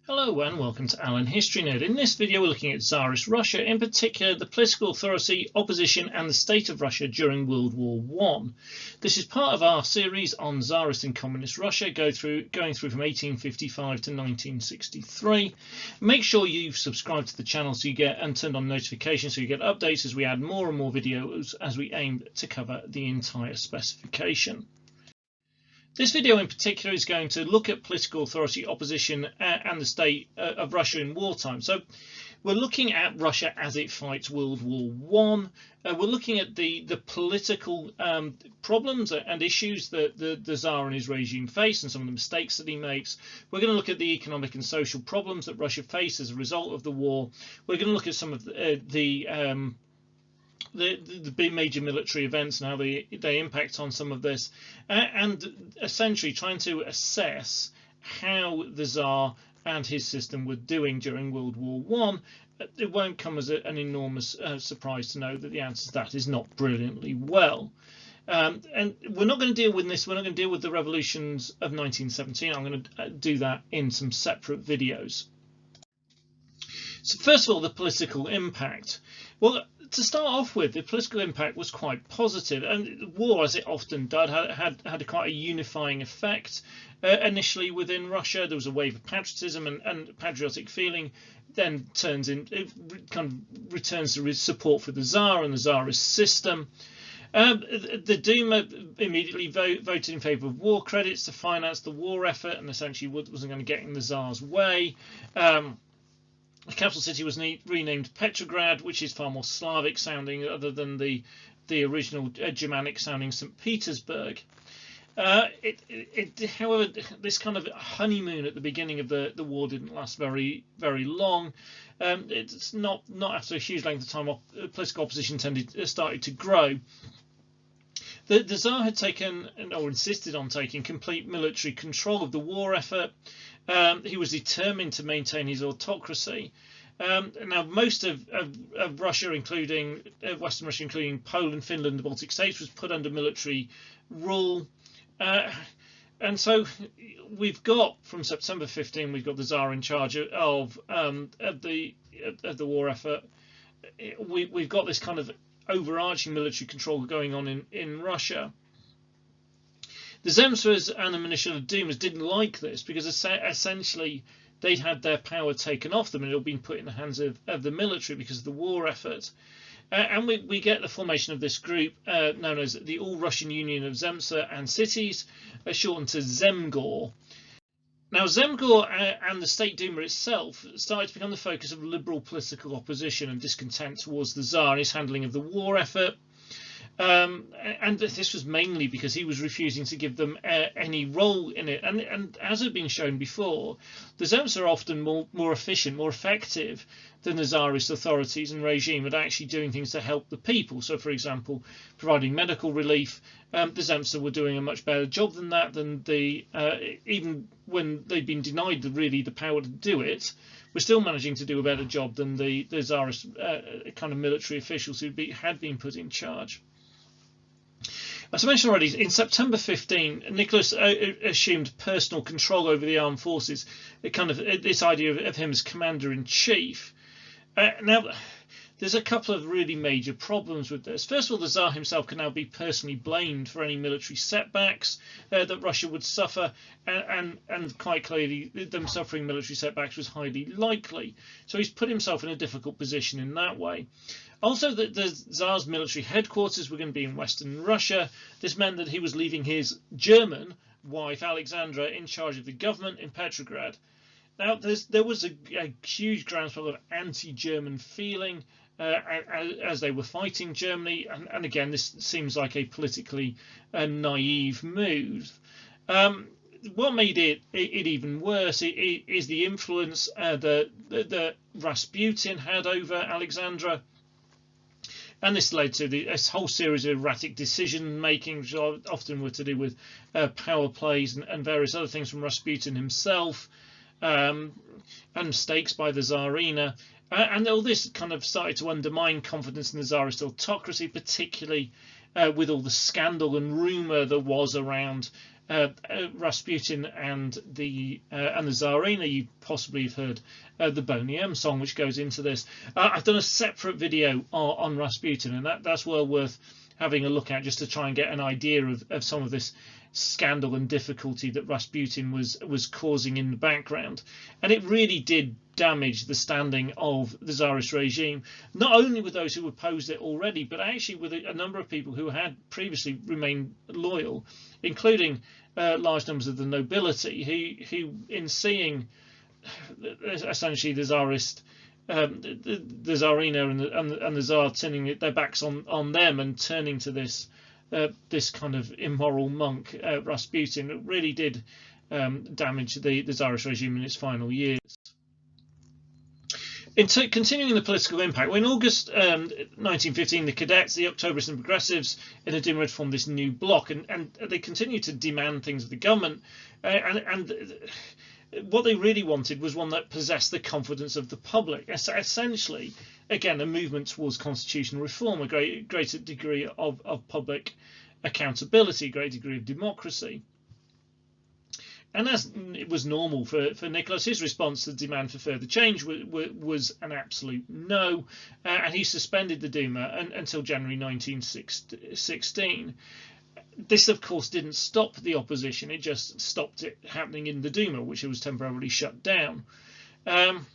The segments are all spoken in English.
Hello and welcome to Alan History Nerd. In this video we're looking at Tsarist Russia, in particular the political authority, opposition and the state of Russia during World War I. This is part of our series on Tsarist and Communist Russia, going through from 1855 to 1963. Make sure you've subscribed to the channel so you get and turned on notifications so you get updates as we add more and more videos as we aim to cover the entire specification. This video in particular is going to look at political authority, opposition and the state of Russia in wartime. So we're looking at Russia as it fights World War I. We're looking at the political problems and issues that the Tsar and his regime face and some of the mistakes that he makes. We're going to look at the economic and social problems that Russia faced as a result of the war. We're going to look at some of the big major military events and how they impact on some of this, and essentially trying to assess how the Tsar and his system were doing during World War I. It won't come as an enormous surprise to know that the answer to that is not brilliantly well. And we're not going to deal with this. We're not going to deal with the revolutions of 1917. I'm going to do that in some separate videos. So first of all, the political impact. Well, to start off with, the political impact was quite positive, and war, as it often did, had quite a unifying effect. Initially within Russia, there was a wave of patriotism and patriotic feeling, then returns to support for the Tsar and the Tsarist system. The Duma immediately voted in favour of war credits to finance the war effort, and essentially wasn't going to get in the Tsar's way. The capital city was renamed Petrograd, which is far more Slavic sounding other than the original Germanic sounding St. Petersburg. However, this kind of honeymoon at the beginning of the war didn't last very long. It's not after a huge length of time political opposition started to grow. The Tsar had taken or insisted on taking complete military control of the war effort. He was determined to maintain his autocracy. Now, most of Russia, including Western Russia, including Poland, Finland, the Baltic states, was put under military rule. And so we've got, from September 15, we've got the Tsar in charge of the war effort. We've got this kind of overarching military control going on in Russia. The Zemstvos and the Municipal Dumas didn't like this because essentially they'd had their power taken off them and it had been put in the hands of the military because of the war effort. And we get the formation of this group known as the All-Russian Union of Zemstva and Cities, shortened to Zemgor. Now, Zemgor and the State Duma itself started to become the focus of liberal political opposition and discontent towards the Tsar and his handling of the war effort. And this was mainly because he was refusing to give them any role in it. And as had been shown before, the Zemstvos are often more efficient, more effective than the Tsarist authorities and regime at actually doing things to help the people. So, for example, providing medical relief. The Zemstvos were doing a much better job than that. Even when they'd been denied the power to do it, we're still managing to do a better job than the Tsarist kind of military officials who had been put in charge. As I mentioned already, in September 15, Nicholas assumed personal control over the armed forces. This idea of him as commander-in-chief. Now, there's a couple of really major problems with this. First of all, the Tsar himself can now be personally blamed for any military setbacks that Russia would suffer, and quite clearly them suffering military setbacks was highly likely. So he's put himself in a difficult position in that way. Also, the Tsar's military headquarters were going to be in Western Russia. This meant that he was leaving his German wife, Alexandra, in charge of the government in Petrograd. Now, there was a huge groundswell of anti-German feeling as they were fighting Germany. And again, this seems like a politically naive move. What made it even worse is the influence that Rasputin had over Alexandra. And this led to this whole series of erratic decision-making, which often were to do with power plays and various other things from Rasputin himself, and mistakes by the Tsarina. And all this kind of started to undermine confidence in the Tsarist autocracy, particularly with all the scandal and rumour there was around Rasputin and the Tsarina. You possibly have heard the Boney M song, which goes into this. I've done a separate video on Rasputin, and that's well worth having a look at, just to try and get an idea of some of this scandal and difficulty that Rasputin was causing in the background. And it really did damage the standing of the Tsarist regime, not only with those who opposed it already, but actually with a number of people who had previously remained loyal, including large numbers of the nobility, who in seeing essentially the Tsarist the Tsarina and the Tsar turning their backs on them and turning to this kind of immoral monk, Rasputin, it really did damage the Tsarist regime in its final years. Continuing the political impact, when in August 1915, the Cadets, the Octobrists and Progressives in the Duma had formed this new bloc, and they continued to demand things of the government, and what they really wanted was one that possessed the confidence of the public. Essentially, again, a movement towards constitutional reform, a greater degree of public accountability, a greater degree of democracy. And as it was normal for Nicholas, his response to the demand for further change was an absolute no, and he suspended the Duma until January 1916. This, of course, didn't stop the opposition, it just stopped it happening in the Duma, which it was temporarily shut down. And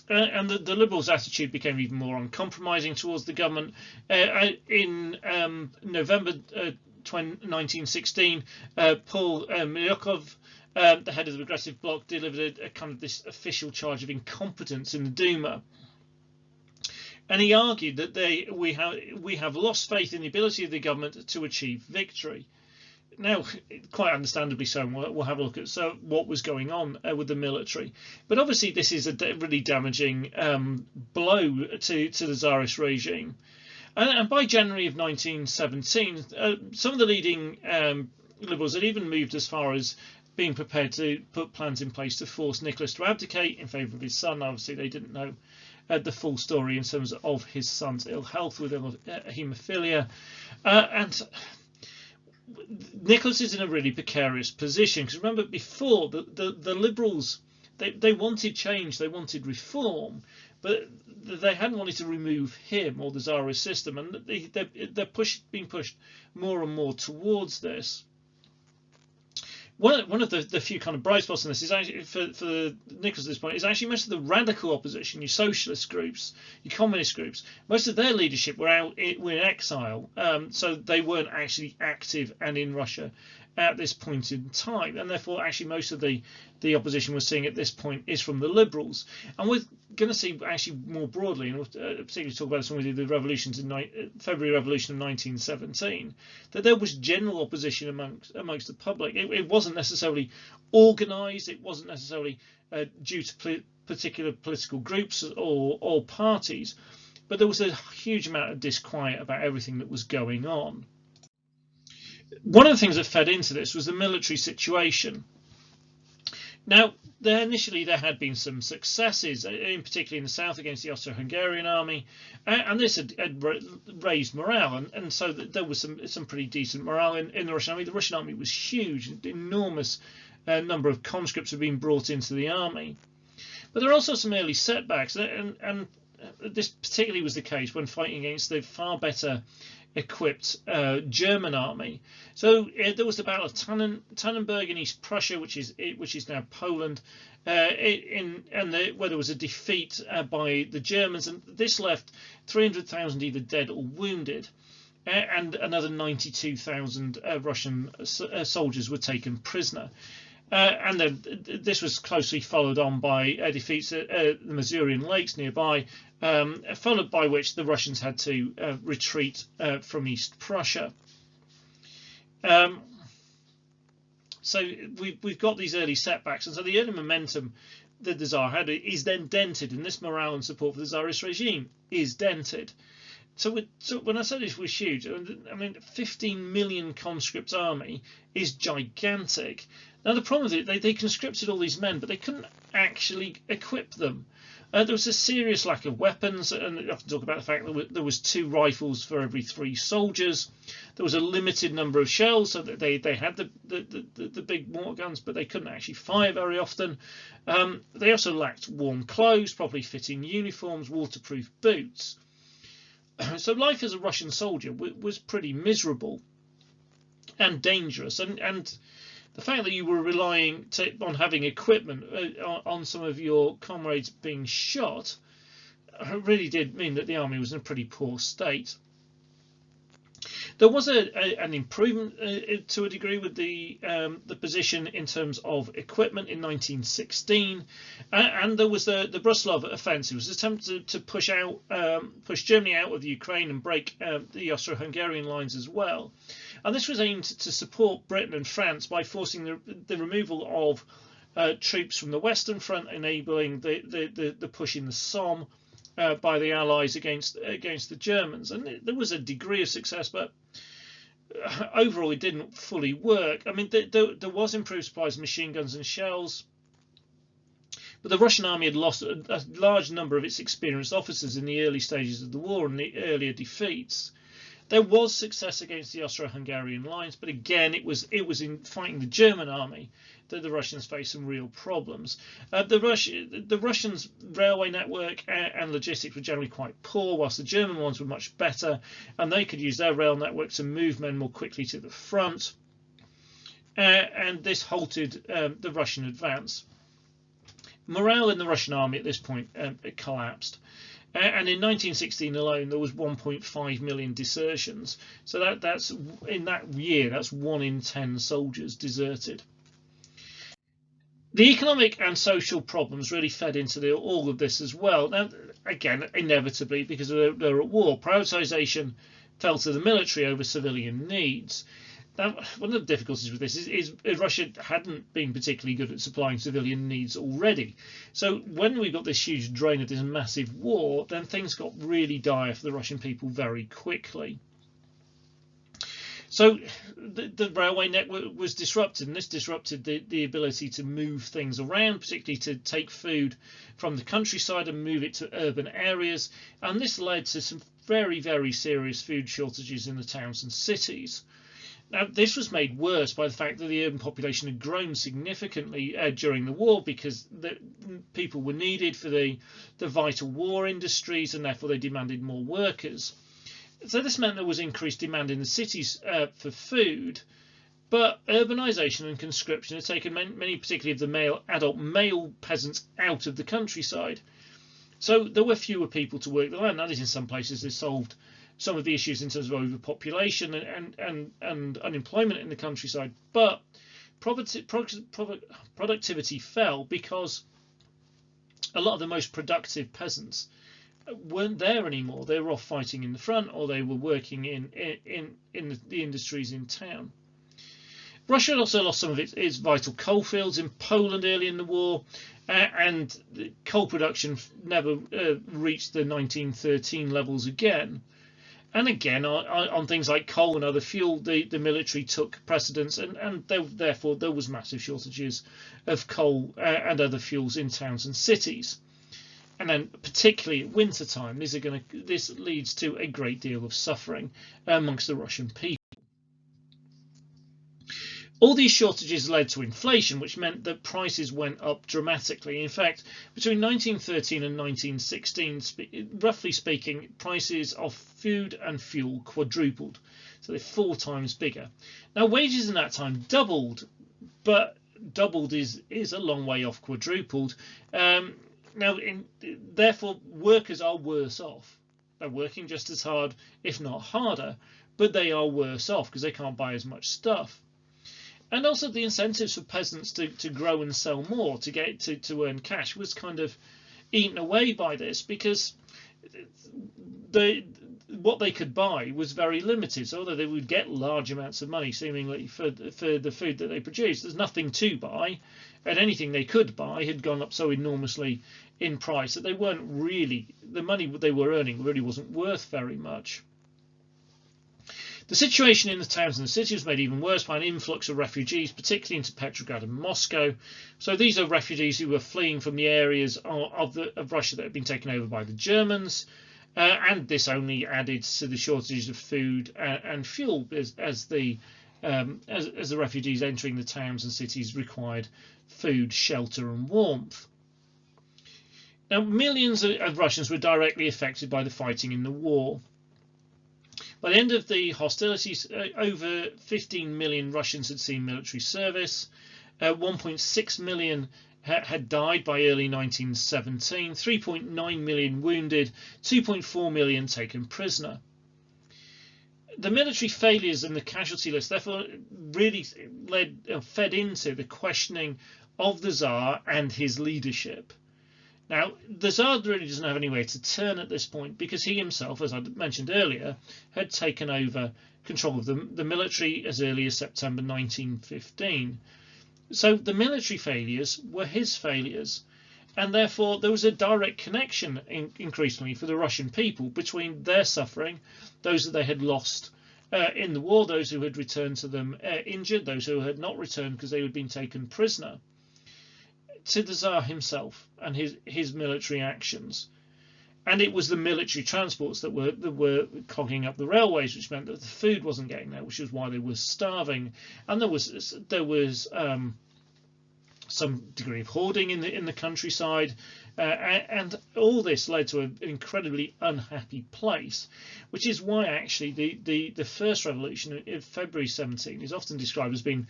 the Liberals' attitude became even more uncompromising towards the government. In November 1916, Paul Milyukov, the head of the Progressive Bloc, delivered a kind of this official charge of incompetence in the Duma. And he argued that we have lost faith in the ability of the government to achieve victory. Now, quite understandably so, and we'll have a look at what was going on with the military. But obviously, this is a really damaging blow to the Tsarist regime. And by January of 1917, some of the leading Liberals had even moved as far as being prepared to put plans in place to force Nicholas to abdicate in favour of his son. Obviously, they didn't know the full story in terms of his son's ill health with haemophilia, and Nicholas is in a really precarious position, because remember, before the Liberals, they wanted change, they wanted reform, but they hadn't wanted to remove him or the Tsarist system, and they're being pushed more and more towards this. One of the few kind of bright spots in this is actually for Nicholas at this point is actually most of the radical opposition, your socialist groups, your communist groups. Most of their leadership were in exile, so they weren't actually active and in Russia at this point in time, and therefore actually most of the opposition we're seeing at this point is from the Liberals. And we're going to see actually more broadly, and we'll particularly talk about this when we do the revolutions in February Revolution of 1917, that there was general opposition amongst the public. It wasn't necessarily organised, it wasn't necessarily due to particular political groups or parties, but there was a huge amount of disquiet about everything that was going on. One of the things that fed into this was the military situation. Now, initially there had been some successes, in particular in the south against the Austro-Hungarian army, and this had raised morale, and so there was some pretty decent morale in the Russian army. The Russian army was huge, an enormous number of conscripts had been brought into the army. But there are also some early setbacks, and this particularly was the case when fighting against the far better equipped German army. So there was the Battle of Tannenberg in East Prussia, which is now Poland, where there was a defeat by the Germans, and this left 300,000 either dead or wounded, and another 92,000 Russian soldiers were taken prisoner. And then this was closely followed on by defeats at the Masurian Lakes nearby, followed by which the Russians had to retreat from East Prussia. So we've got these early setbacks, and so the early momentum that the Tsar had is then dented, and this morale and support for the Tsarist regime is dented. So when I say this was huge, I mean 15 million conscript army is gigantic. Now the problem is they conscripted all these men, but they couldn't actually equip them. There was a serious lack of weapons, and I have to talk about the fact that there was 2 rifles for every 3 soldiers. There was a limited number of shells, so that they had the big mortar guns, but they couldn't actually fire very often. They also lacked warm clothes, properly fitting uniforms, waterproof boots. So life as a Russian soldier was pretty miserable and dangerous, and the fact that you were relying on having equipment on some of your comrades being shot really did mean that the army was in a pretty poor state. There was an improvement to a degree with the position in terms of equipment in 1916, and there was the Brusilov offensive. It was an attempt to push Germany out of Ukraine and break the Austro-Hungarian lines as well. And this was aimed to support Britain and France by forcing the removal of troops from the Western Front, enabling the push in the Somme by the Allies against the Germans. And there was a degree of success, but overall it didn't fully work. I mean, there was improved supplies of machine guns and shells, but the Russian army had lost a large number of its experienced officers in the early stages of the war and the earlier defeats. There was success against the Austro-Hungarian lines, but again, it was in fighting the German army that the Russians faced some real problems. The Russians' railway network and logistics were generally quite poor, whilst the German ones were much better, and they could use their rail network to move men more quickly to the front. And this halted the Russian advance. Morale in the Russian army at this point it collapsed. And in 1916 alone, there was 1.5 million desertions. So that's in that year, that's 1 in 10 soldiers deserted. The economic and social problems really fed into all of this as well. Now, again, inevitably, because they're at war, prioritisation fell to the military over civilian needs. Now, one of the difficulties with this is Russia hadn't been particularly good at supplying civilian needs already. So when we got this huge drain of this massive war, then things got really dire for the Russian people very quickly. So the railway network was disrupted, and this disrupted the ability to move things around, particularly to take food from the countryside and move it to urban areas. And this led to some very, very serious food shortages in the towns and cities. Now, this was made worse by the fact that the urban population had grown significantly during the war, because the people were needed for the vital war industries, and therefore they demanded more workers. So this meant there was increased demand in the cities for food, but urbanisation and conscription had taken many, particularly of the adult male peasants, out of the countryside. So there were fewer people to work the land. That is, in some places, they solved some of the issues in terms of overpopulation and unemployment in the countryside, but productivity fell because a lot of the most productive peasants weren't there anymore. They were off fighting in the front, or they were working in the industries in town. Russia also lost some of its vital coal fields in Poland early in the war, and coal production never reached the 1913 levels again. And again, on things like coal and other fuel, the military took precedence, and therefore there was massive shortages of coal and other fuels in towns and cities. And then, particularly at winter time, this leads to a great deal of suffering amongst the Russian people. All these shortages led to inflation, which meant that prices went up dramatically. In fact, between 1913 and 1916, roughly speaking, prices of food and fuel quadrupled. So they're 4 times bigger. Now, wages in that time doubled, but doubled is a long way off quadrupled. Therefore, workers are worse off. They're working just as hard, if not harder, but they are worse off because they can't buy as much stuff. And also the incentives for peasants to grow and sell more, to earn cash, was kind of eaten away by this, because what they could buy was very limited. So although they would get large amounts of money seemingly for the food that they produced, there's nothing to buy, and anything they could buy had gone up so enormously in price that they weren't really, the money they were earning really wasn't worth very much. The situation in the towns and the cities was made even worse by an influx of refugees, particularly into Petrograd and Moscow. So these are refugees who were fleeing from the areas of Russia that had been taken over by the Germans, and this only added to the shortages of food and fuel as the refugees entering the towns and cities required food, shelter, and warmth. Now, millions of Russians were directly affected by the fighting in the war. By the end of the hostilities, over 15 million Russians had seen military service. 1.6 million had died by early 1917, 3.9 million wounded, 2.4 million taken prisoner. The military failures in the casualty list therefore really fed into the questioning of the Tsar and his leadership. Now, the Tsar really doesn't have anywhere to turn at this point, because he himself, as I mentioned earlier, had taken over control of the military as early as September 1915. So the military failures were his failures, and therefore there was a direct connection increasingly for the Russian people between their suffering, those that they had lost in the war, those who had returned to them injured, those who had not returned because they had been taken prisoner, to the Tsar himself and his military actions. And it was the military transports that were clogging up the railways, which meant that the food wasn't getting there, which is why they were starving. And there was some degree of hoarding in the countryside, and all this led to an incredibly unhappy place, which is why actually the first revolution in February 17 is often described as being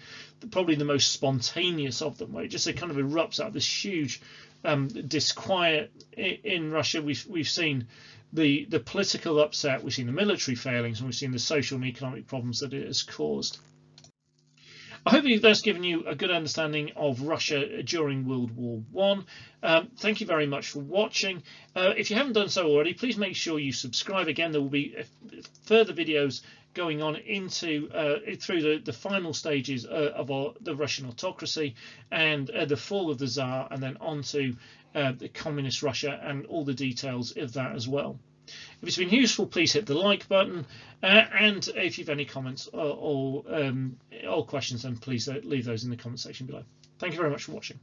probably the most spontaneous of them, where it just kind of erupts out of this huge disquiet in Russia. We've seen the political upset, we've seen the military failings, and we've seen the social and economic problems that it has caused. I hope that's given you a good understanding of Russia during World War I. Thank you very much for watching. If you haven't done so already, please make sure you subscribe. Again, there will be further videos going on into through the final stages of the Russian autocracy and the fall of the Tsar, and then on to the communist Russia and all the details of that as well. If it's been useful, please hit the like button, and if you've any comments or questions, then please leave those in the comment section below. Thank you very much for watching.